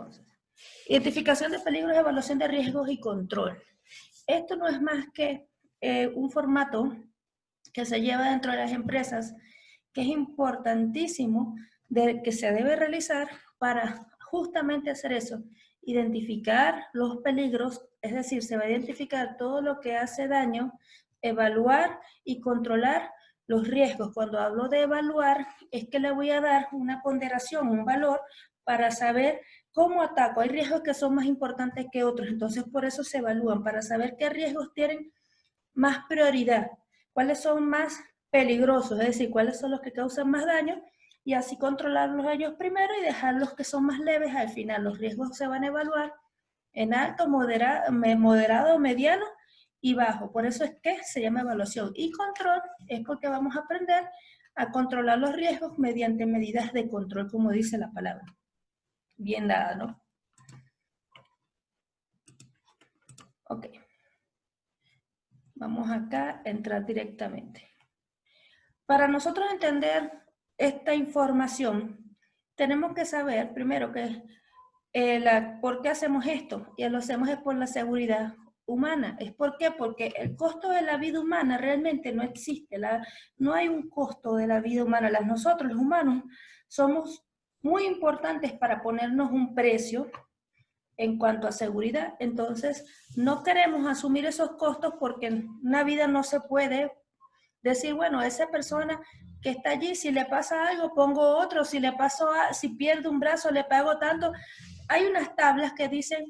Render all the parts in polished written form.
entonces. Identificación de peligros, evaluación de riesgos y control. Esto no es más que un formato que se lleva dentro de las empresas, que es importantísimo, que se debe realizar para justamente hacer eso, identificar los peligros, es decir, se va a identificar todo lo que hace daño, evaluar y controlar los riesgos. Cuando hablo de evaluar, es que le voy a dar una ponderación, un valor, para saber cómo ataco. Hay riesgos que son más importantes que otros, entonces por eso se evalúan, para saber qué riesgos tienen más prioridad, cuáles son más peligrosos, es decir, cuáles son los que causan más daño, y así controlarlos ellos primero y dejar los que son más leves al final. Los riesgos se van a evaluar en alto, moderado, mediano y bajo. Por eso es que se llama evaluación. Y control es porque vamos a aprender a controlar los riesgos mediante medidas de control, como dice la palabra. Bien dada, ¿no? Ok. Vamos acá a entrar directamente. Para nosotros entender esta información, tenemos que saber primero que por qué hacemos esto, y lo hacemos es por la seguridad humana. ¿Es por qué? Porque el costo de la vida humana realmente no existe, no hay un costo de la vida humana. Nosotros los humanos somos muy importantes para ponernos un precio en cuanto a seguridad, entonces no queremos asumir esos costos porque en una vida no se puede decir, bueno, esa persona que está allí, si le pasa algo, pongo otro, si pierde un brazo, le pago tanto. Hay unas tablas que dicen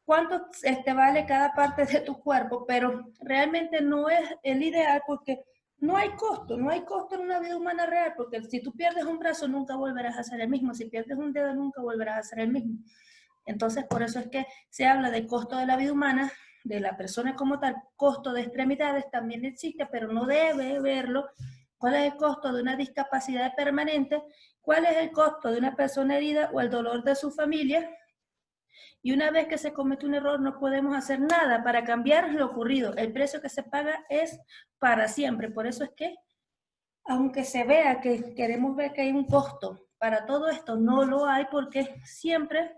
cuánto vale cada parte de tu cuerpo, pero realmente no es el ideal porque no hay costo en una vida humana real, porque si tú pierdes un brazo nunca volverás a ser el mismo, si pierdes un dedo nunca volverás a ser el mismo. Entonces, por eso es que se habla de costo de la vida humana, de la persona como tal. Costo de extremidades también existe, pero no debe verlo. ¿Cuál es el costo de una discapacidad permanente? ¿Cuál es el costo de una persona herida o el dolor de su familia? Y una vez que se comete un error, no podemos hacer nada para cambiar lo ocurrido. El precio que se paga es para siempre. Por eso es que, aunque se vea que queremos ver que hay un costo para todo esto, no lo hay, porque siempre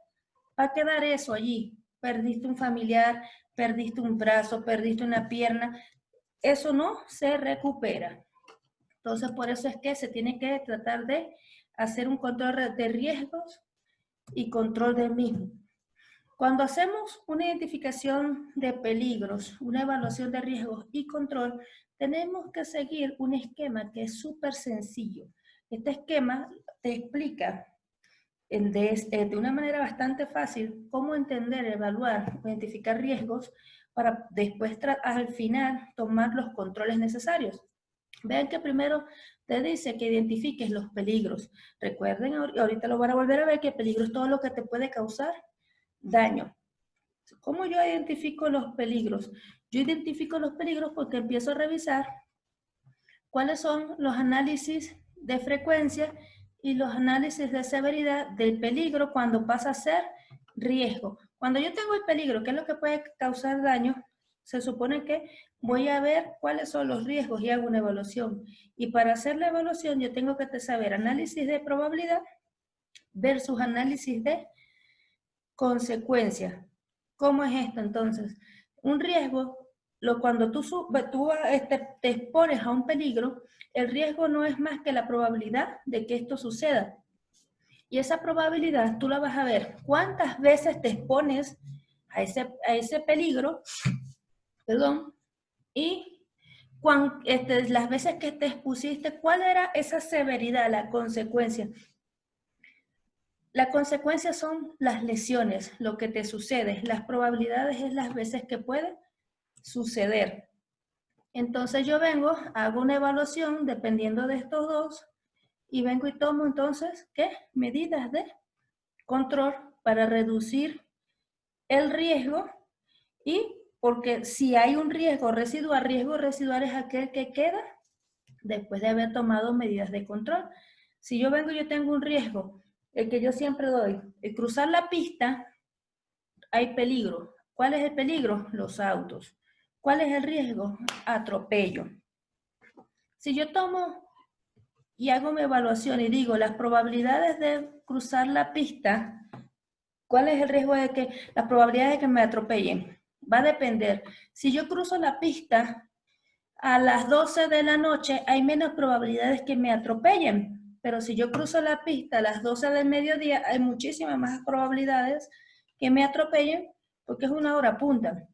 va a quedar eso allí. Perdiste un familiar, perdiste un brazo, perdiste una pierna. Eso no se recupera. Entonces, por eso es que se tiene que tratar de hacer un control de riesgos y control del mismo. Cuando hacemos una identificación de peligros, una evaluación de riesgos y control, tenemos que seguir un esquema que es súper sencillo. Este esquema te explica de una manera bastante fácil cómo entender, evaluar, identificar riesgos para después al final tomar los controles necesarios. Vean que primero te dice que identifiques los peligros. Recuerden, ahorita lo van a volver a ver, que peligro es todo lo que te puede causar daño. ¿Cómo yo identifico los peligros? Yo identifico los peligros porque empiezo a revisar cuáles son los análisis de frecuencia y los análisis de severidad del peligro cuando pasa a ser riesgo. Cuando yo tengo el peligro, ¿qué es lo que puede causar daño? Se supone que voy a ver cuáles son los riesgos y hago una evaluación. Y para hacer la evaluación yo tengo que saber análisis de probabilidad versus análisis de consecuencia. ¿Cómo es esto entonces? Un riesgo, cuando tú te expones a un peligro, el riesgo no es más que la probabilidad de que esto suceda. Y esa probabilidad tú la vas a ver cuántas veces te expones a ese peligro, perdón, y las veces que te expusiste, cuál era esa severidad, la consecuencia. La consecuencia son las lesiones, lo que te sucede. Las probabilidades es las veces que puede suceder. Entonces yo vengo, hago una evaluación dependiendo de estos dos y vengo y tomo entonces, ¿qué? Medidas de control para reducir el riesgo, y porque si hay un riesgo residual es aquel que queda después de haber tomado medidas de control. Si yo vengo y yo tengo un riesgo, el que yo siempre doy, el cruzar la pista, hay peligro. ¿Cuál es el peligro? Los autos. ¿Cuál es el riesgo? Atropello. Si yo tomo y hago mi evaluación y digo las probabilidades de cruzar la pista ¿Cuál es el riesgo de que, las probabilidades de que me atropellen? Va a depender. Si yo cruzo la pista a las 12 de la noche, hay menos probabilidades que me atropellen. Pero si yo cruzo la pista a las 12 del mediodía, hay muchísimas más probabilidades que me atropellen porque es una hora punta.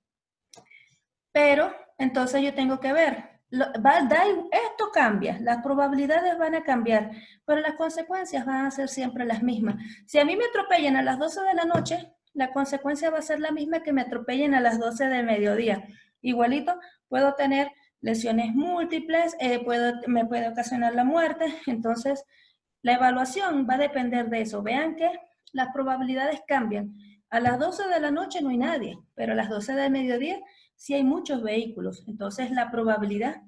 Pero entonces yo tengo que ver, esto cambia, las probabilidades van a cambiar, pero las consecuencias van a ser siempre las mismas. Si a mí me atropellan a las 12 de la noche, la consecuencia va a ser la misma que me atropellen a las 12 del mediodía. Igualito, puedo tener lesiones múltiples, me puede ocasionar la muerte, entonces la evaluación va a depender de eso. Vean que las probabilidades cambian. A las 12 de la noche no hay nadie, pero a las 12 del mediodía sí hay muchos vehículos. Entonces la probabilidad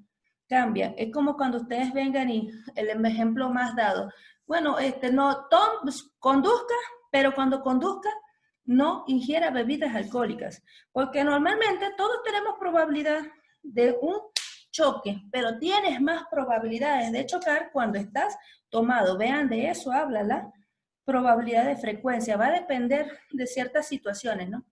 cambia. Es como cuando ustedes vengan y el ejemplo más dado. Bueno, no conduzca, pero cuando conduzca no ingiera bebidas alcohólicas, porque normalmente todos tenemos probabilidad de un choque, pero tienes más probabilidades de chocar cuando estás tomado. Vean, de eso habla la probabilidad de frecuencia. Va a depender de ciertas situaciones, ¿no?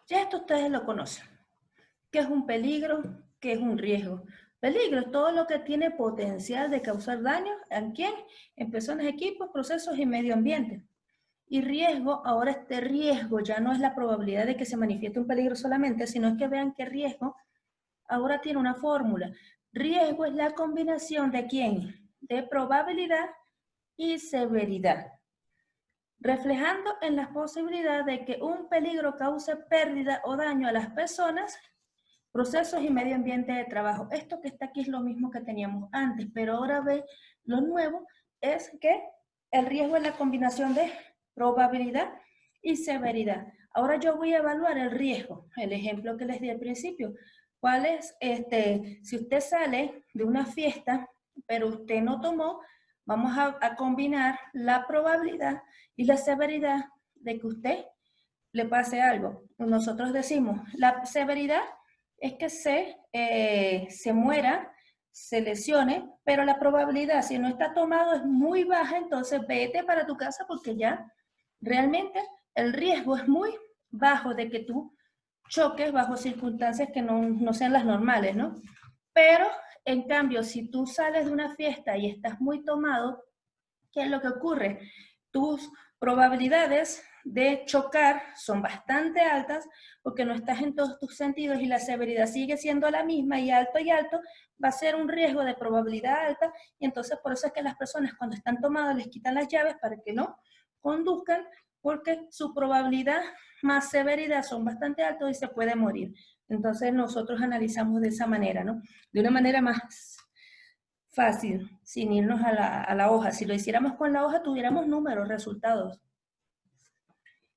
Ya esto ustedes lo conocen. ¿Qué es un peligro? ¿Qué es un riesgo? Peligro es todo lo que tiene potencial de causar daño. ¿En quién? En personas, equipos, procesos y medio ambiente. Y riesgo, ahora este riesgo ya no es la probabilidad de que se manifieste un peligro solamente, sino es que vean que riesgo ahora tiene una fórmula. Riesgo es la combinación de quién? De probabilidad y severidad, reflejando en la posibilidad de que un peligro cause pérdida o daño a las personas, procesos y medio ambiente de trabajo. Esto que está aquí es lo mismo que teníamos antes, pero ahora ve, lo nuevo es que el riesgo es la combinación de probabilidad y severidad. Ahora yo voy a evaluar el riesgo, el ejemplo que les di al principio. ¿Cuál es? Si usted sale de una fiesta, pero usted no tomó, vamos a combinar la probabilidad y la severidad de que usted le pase algo. Nosotros decimos, la severidad es que se muera, se lesione, pero la probabilidad, si no está tomado, es muy baja, entonces vete para tu casa porque ya realmente el riesgo es muy bajo de que tú choques bajo circunstancias que no sean las normales, ¿no? Pero, en cambio, si tú sales de una fiesta y estás muy tomado, ¿qué es lo que ocurre? Tus probabilidades de chocar son bastante altas porque no estás en todos tus sentidos y la severidad sigue siendo la misma y alto, va a ser un riesgo de probabilidad alta y entonces por eso es que las personas cuando están tomadas les quitan las llaves para que no conduzcan porque su probabilidad más severidad son bastante altos y se puede morir. Entonces nosotros analizamos de esa manera, ¿no? De una manera más fácil, sin irnos a la hoja. Si lo hiciéramos con la hoja, tuviéramos números, resultados.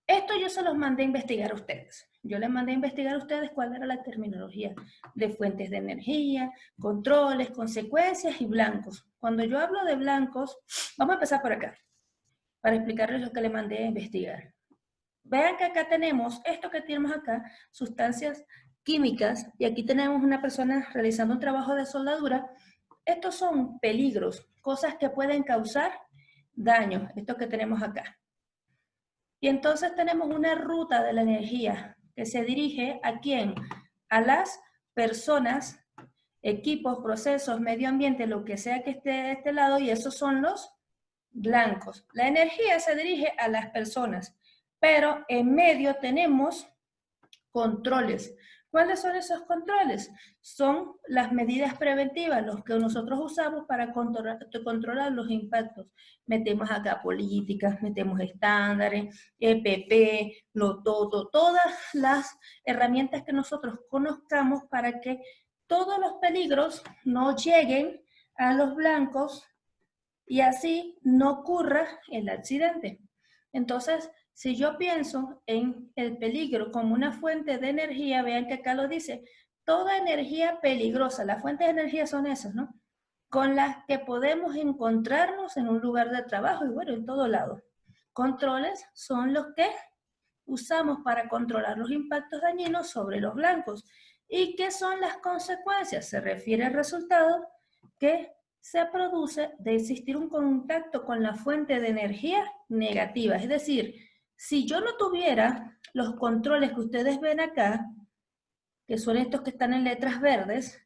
Esto yo se los mandé a investigar a ustedes. Yo les mandé a investigar a ustedes cuál era la terminología de fuentes de energía, controles, consecuencias y blancos. Cuando yo hablo de blancos, vamos a empezar por acá, para explicarles lo que les mandé a investigar. Vean que acá tenemos, esto que tenemos acá, sustancias químicas, y aquí tenemos una persona realizando un trabajo de soldadura. Estos son peligros, cosas que pueden causar daño, esto que tenemos acá. Y entonces tenemos una ruta de la energía que se dirige ¿a quién? A las personas, equipos, procesos, medio ambiente, lo que sea que esté de este lado, y esos son los blancos. La energía se dirige a las personas, pero en medio tenemos controles. ¿Cuáles son esos controles? Son las medidas preventivas, los que nosotros usamos para controlar los impactos. Metemos acá políticas, metemos estándares, EPP, todas las herramientas que nosotros conozcamos para que todos los peligros no lleguen a los blancos y así no ocurra el accidente. Entonces, si yo pienso en el peligro como una fuente de energía, vean que acá lo dice, toda energía peligrosa, las fuentes de energía son esas, ¿no? Con las que podemos encontrarnos en un lugar de trabajo y bueno, en todo lado. Controles son los que usamos para controlar los impactos dañinos sobre los blancos. ¿Y qué son las consecuencias? Se refiere al resultado que se produce de existir un contacto con la fuente de energía negativa. Es decir, si yo no tuviera los controles que ustedes ven acá, que son estos que están en letras verdes,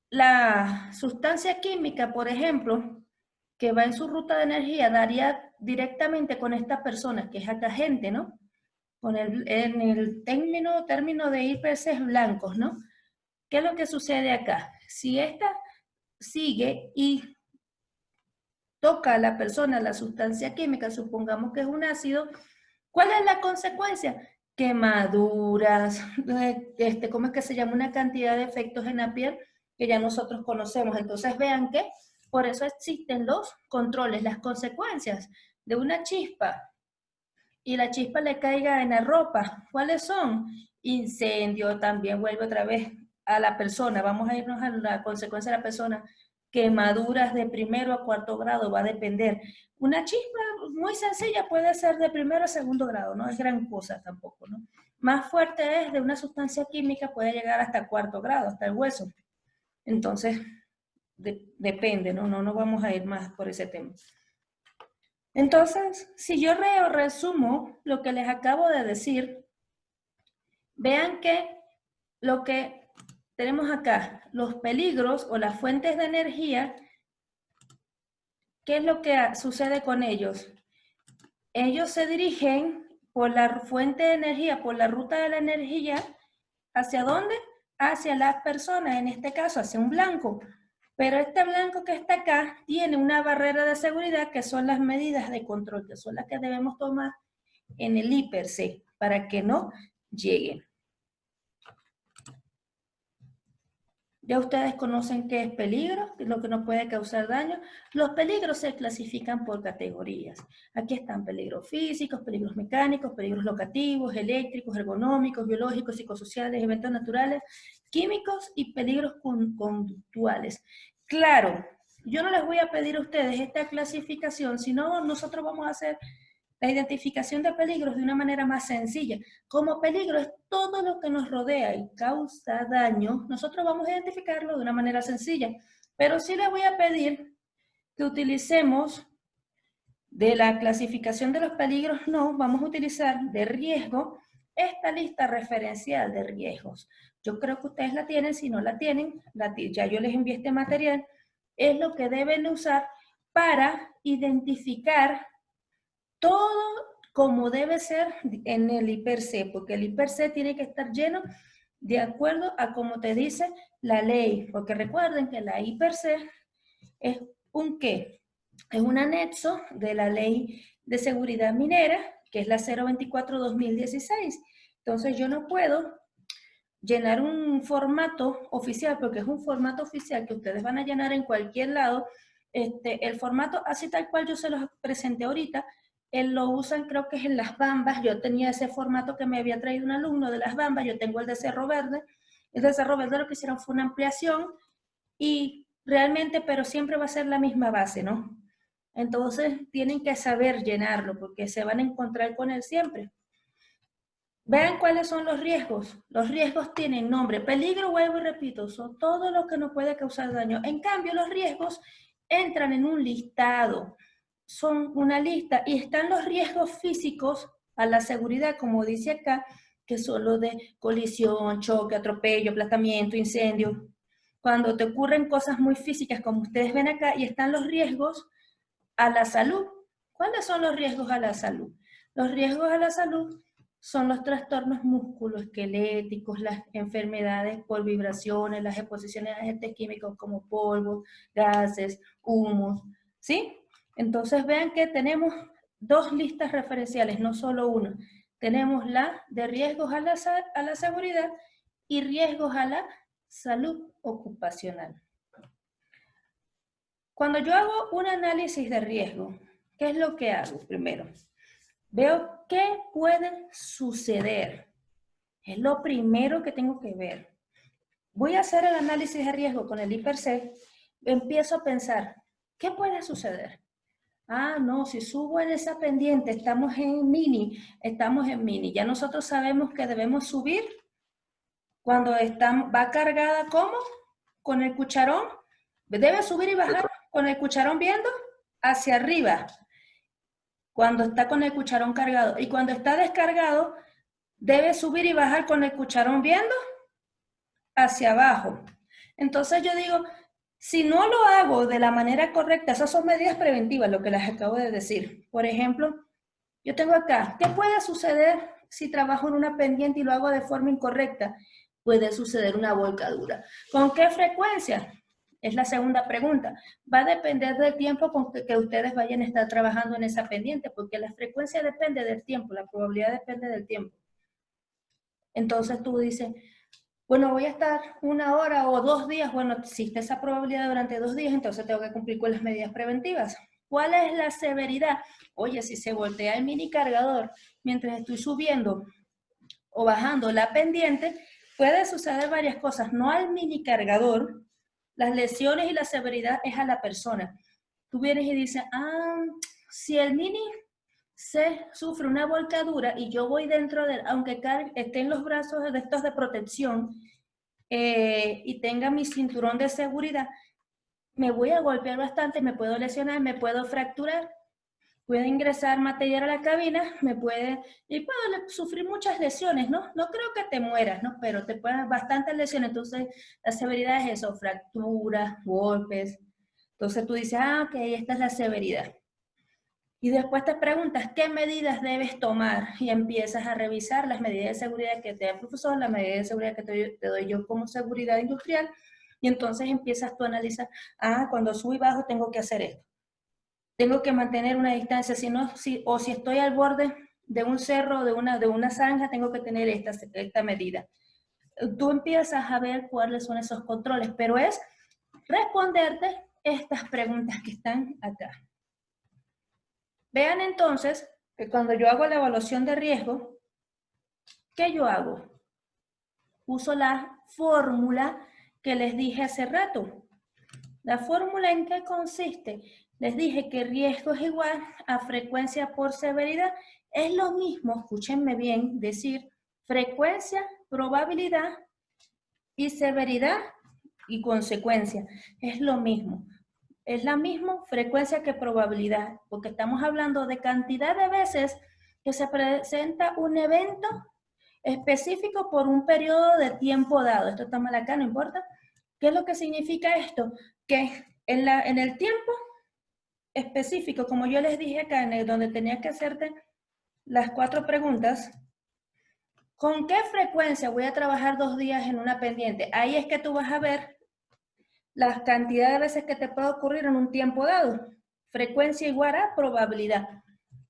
la sustancia química, por ejemplo, que va en su ruta de energía, daría directamente con esta persona, que es acá gente, ¿no? En el término de IPCs blancos, ¿no? ¿Qué es lo que sucede acá? Si esta sigue y toca a la persona la sustancia química, supongamos que es un ácido, ¿cuál es la consecuencia? Quemaduras, ¿cómo es que se llama? Una cantidad de efectos en la piel que ya nosotros conocemos. Entonces vean que por eso existen los controles, las consecuencias de una chispa y la chispa le caiga en la ropa. ¿Cuáles son? Incendio, también vuelve otra vez a la persona. Vamos a irnos a la consecuencia de la persona. Quemaduras de primero a cuarto grado, va a depender. Una chispa muy sencilla puede ser de primero a segundo grado, no es gran cosa tampoco, ¿no? Más fuerte es de una sustancia química, puede llegar hasta cuarto grado, hasta el hueso. Entonces, depende, ¿no? No vamos a ir más por ese tema. Entonces, si yo resumo lo que les acabo de decir, vean que lo que tenemos acá, los peligros o las fuentes de energía, ¿qué es lo que sucede con ellos? Ellos se dirigen por la fuente de energía, por la ruta de la energía, ¿hacia dónde? Hacia las personas, en este caso hacia un blanco. Pero este blanco que está acá tiene una barrera de seguridad que son las medidas de control, que son las que debemos tomar en el IPC para que no lleguen. Ya ustedes conocen qué es peligro, qué es lo que nos puede causar daño. Los peligros se clasifican por categorías. Aquí están peligros físicos, peligros mecánicos, peligros locativos, eléctricos, ergonómicos, biológicos, psicosociales, eventos naturales, químicos y peligros conductuales. Claro, yo no les voy a pedir a ustedes esta clasificación, sino nosotros vamos a hacer la identificación de peligros de una manera más sencilla. Como peligro es todo lo que nos rodea y causa daño, nosotros vamos a identificarlo de una manera sencilla. Pero sí les voy a pedir que utilicemos de la clasificación de los peligros, no, vamos a utilizar de riesgo esta lista referencial de riesgos. Yo creo que ustedes la tienen, si no la tienen, ya yo les envié este material, es lo que deben usar para identificar todo como debe ser en el IPC, porque el IPC tiene que estar lleno de acuerdo a como te dice la ley, porque recuerden que la IPC es un ¿qué? Es un anexo de la Ley de Seguridad Minera, que es la 024-2016. Entonces yo no puedo llenar un formato oficial, porque es un formato oficial que ustedes van a llenar en cualquier lado. El formato así tal cual yo se los presenté ahorita, lo usan creo que es en las Bambas. Yo tenía ese formato que me había traído un alumno de las Bambas, yo tengo el de Cerro Verde. El de Cerro Verde lo que hicieron fue una ampliación y realmente, pero siempre va a ser la misma base, ¿no? Entonces tienen que saber llenarlo porque se van a encontrar con él siempre. Vean cuáles son los riesgos. Los riesgos tienen nombre. Peligro, vuelvo y repito, son todo lo que nos puede causar daño. En cambio, los riesgos entran en un listado. Son una lista y están los riesgos físicos a la seguridad, como dice acá, que son los de colisión, choque, atropello, aplastamiento, incendio. Cuando te ocurren cosas muy físicas, como ustedes ven acá, y están los riesgos a la salud. ¿Cuáles son los riesgos a la salud? Los riesgos a la salud son los trastornos musculoesqueléticos, las enfermedades por vibraciones, las exposiciones a agentes químicos como polvo, gases, humos, ¿sí? Entonces vean que tenemos dos listas referenciales, no solo una. Tenemos la de riesgos a la seguridad y riesgos a la salud ocupacional. Cuando yo hago un análisis de riesgo, ¿qué es lo que hago primero? Veo qué puede suceder. Es lo primero que tengo que ver. Voy a hacer el análisis de riesgo con el IPC. Empiezo a pensar, ¿qué puede suceder? Ah, no, si subo en esa pendiente, estamos en mini. Ya nosotros sabemos que debemos subir cuando va cargada, ¿cómo? Con el cucharón Debe subir y bajar con el cucharón viendo hacia arriba, cuando está con el cucharón cargado. Y cuando está descargado, debe subir y bajar con el cucharón viendo hacia abajo. Entonces yo digo, si no lo hago de la manera correcta, esas son medidas preventivas, lo que les acabo de decir. Por ejemplo, yo tengo acá, ¿qué puede suceder si trabajo en una pendiente y lo hago de forma incorrecta? Puede suceder una volcadura. ¿Con qué frecuencia? Es la segunda pregunta. Va a depender del tiempo con que ustedes vayan a estar trabajando en esa pendiente, porque la frecuencia depende del tiempo, la probabilidad depende del tiempo. Entonces tú dices, bueno, voy a estar 1 hora o 2 días. Bueno, existe esa probabilidad durante 2 días, entonces tengo que cumplir con las medidas preventivas. ¿Cuál es la severidad? Oye, si se voltea el mini cargador mientras estoy subiendo o bajando la pendiente, puede suceder varias cosas. No al mini cargador, las lesiones y la severidad es a la persona. Tú vienes y dices, si el mini se sufre una volcadura y yo voy dentro de, aunque esté en los brazos de estos de protección y tenga mi cinturón de seguridad, me voy a golpear bastante, me puedo lesionar, me puedo fracturar, puede ingresar material a la cabina, y puedo sufrir muchas lesiones, ¿no? No creo que te mueras, ¿no? Pero te pueden bastantes lesiones, entonces la severidad es eso, fracturas, golpes. Entonces tú dices, ok, esta es la severidad. Y después te preguntas, ¿qué medidas debes tomar? Y empiezas a revisar las medidas de seguridad que te da el profesor, las medidas de seguridad que te doy yo como seguridad industrial, y entonces empiezas tú a analizar, cuando subo y bajo tengo que hacer esto. Tengo que mantener una distancia, o si estoy al borde de un cerro, de una zanja, tengo que tener esta medida. Tú empiezas a ver cuáles son esos controles, pero es responderte estas preguntas que están acá. Vean entonces que cuando yo hago la evaluación de riesgo, ¿qué yo hago? Uso la fórmula que les dije hace rato. ¿La fórmula en qué consiste? Les dije que riesgo es igual a frecuencia por severidad. Es lo mismo, escúchenme bien, decir frecuencia, probabilidad y severidad y consecuencia. Es lo mismo. Es la misma frecuencia que probabilidad, porque estamos hablando de cantidad de veces que se presenta un evento específico por un periodo de tiempo dado. Esto está mal acá, no importa. ¿Qué es lo que significa esto? Que en el tiempo específico, como yo les dije acá, donde tenía que hacerte las 4 preguntas, ¿con qué frecuencia voy a trabajar 2 días en una pendiente? Ahí es que tú vas a ver la cantidad de veces que te puede ocurrir en un tiempo dado. Frecuencia igual a probabilidad.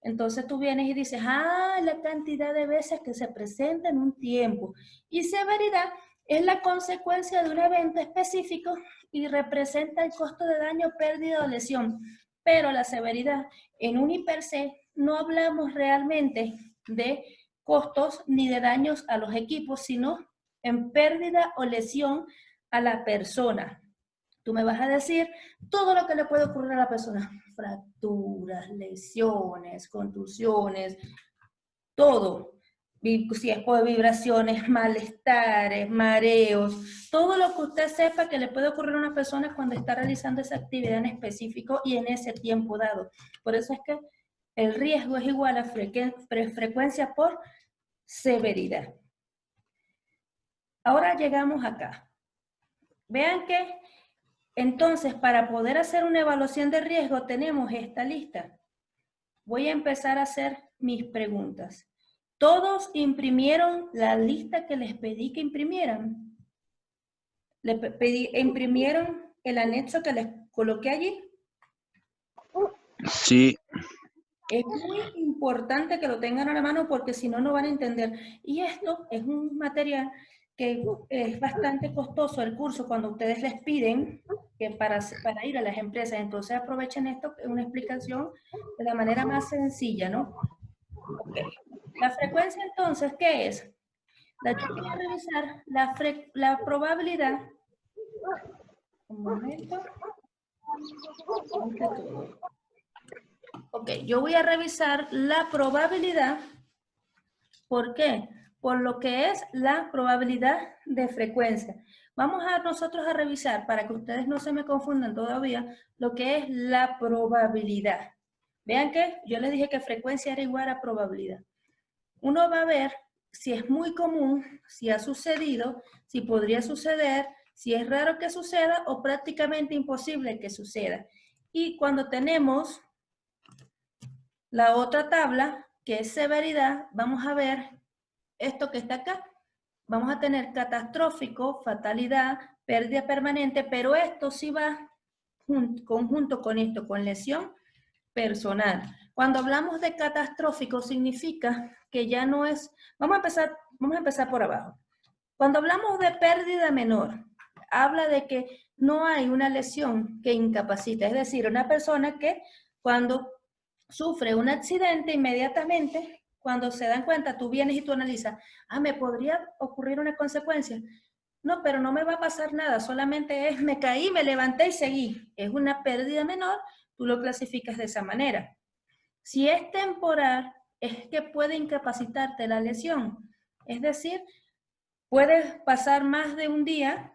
Entonces tú vienes y dices, la cantidad de veces que se presenta en un tiempo. Y severidad es la consecuencia de un evento específico y representa el costo de daño, pérdida o lesión. Pero la severidad, en un I per se, no hablamos realmente de costos ni de daños a los equipos, sino en pérdida o lesión a la persona. Tú me vas a decir todo lo que le puede ocurrir a la persona. Fracturas, lesiones, contusiones, todo. Si es por vibraciones, malestares, mareos, todo lo que usted sepa que le puede ocurrir a una persona cuando está realizando esa actividad en específico y en ese tiempo dado. Por eso es que el riesgo es igual a frecuencia por severidad. Ahora llegamos acá. Vean que entonces, para poder hacer una evaluación de riesgo, tenemos esta lista. Voy a empezar a hacer mis preguntas. ¿Todos imprimieron la lista que les pedí que imprimieran? ¿Imprimieron el anexo que les coloqué allí? Sí. Es muy importante que lo tengan a la mano porque si no, no van a entender. Y esto es un material que es bastante costoso el curso cuando ustedes les piden que para ir a las empresas. Entonces aprovechen esto, es una explicación de la manera más sencilla, ¿no? Okay. La frecuencia entonces, ¿qué es? Yo voy a revisar la probabilidad. Un momento. Ok, yo voy a revisar la probabilidad. ¿Por qué? por lo que es la probabilidad de frecuencia. Vamos a nosotros a revisar, para que ustedes no se me confundan todavía, lo que es la probabilidad. Vean que yo les dije que frecuencia era igual a probabilidad. Uno va a ver si es muy común, si ha sucedido, si podría suceder, si es raro que suceda o prácticamente imposible que suceda. Y cuando tenemos la otra tabla, que es severidad, vamos a ver esto que está acá. Vamos a tener catastrófico, fatalidad, pérdida permanente, pero esto sí va conjunto con esto, con lesión personal. Cuando hablamos de catastrófico significa que ya no es, vamos a empezar por abajo. Cuando hablamos de pérdida menor, habla de que no hay una lesión que incapacita, es decir, una persona que cuando sufre un accidente inmediatamente, cuando se dan cuenta, tú vienes y tú analizas, me podría ocurrir una consecuencia. No, pero no me va a pasar nada, solamente es me caí, me levanté y seguí. Es una pérdida menor, tú lo clasificas de esa manera. Si es temporal, es que puede incapacitarte la lesión. Es decir, puedes pasar más de un día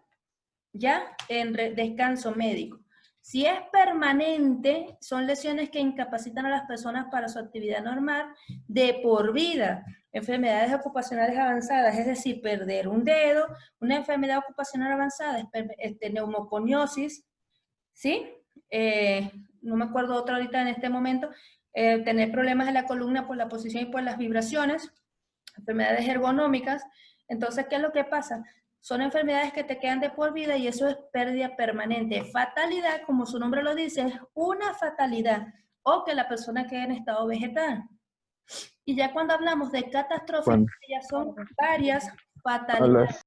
ya en descanso médico. Si es permanente, son lesiones que incapacitan a las personas para su actividad normal de por vida. Enfermedades ocupacionales avanzadas, es decir, perder un dedo, una enfermedad ocupacional avanzada, neumoconiosis, ¿sí? No me acuerdo otra ahorita en este momento, tener problemas en la columna por la posición y por las vibraciones, enfermedades ergonómicas. Entonces, ¿qué es lo que pasa? Son enfermedades que te quedan de por vida y eso es pérdida permanente. Fatalidad, como su nombre lo dice, es una fatalidad o que la persona quede en estado vegetal. Y ya cuando hablamos de catastróficos, ya son varias fatalidades.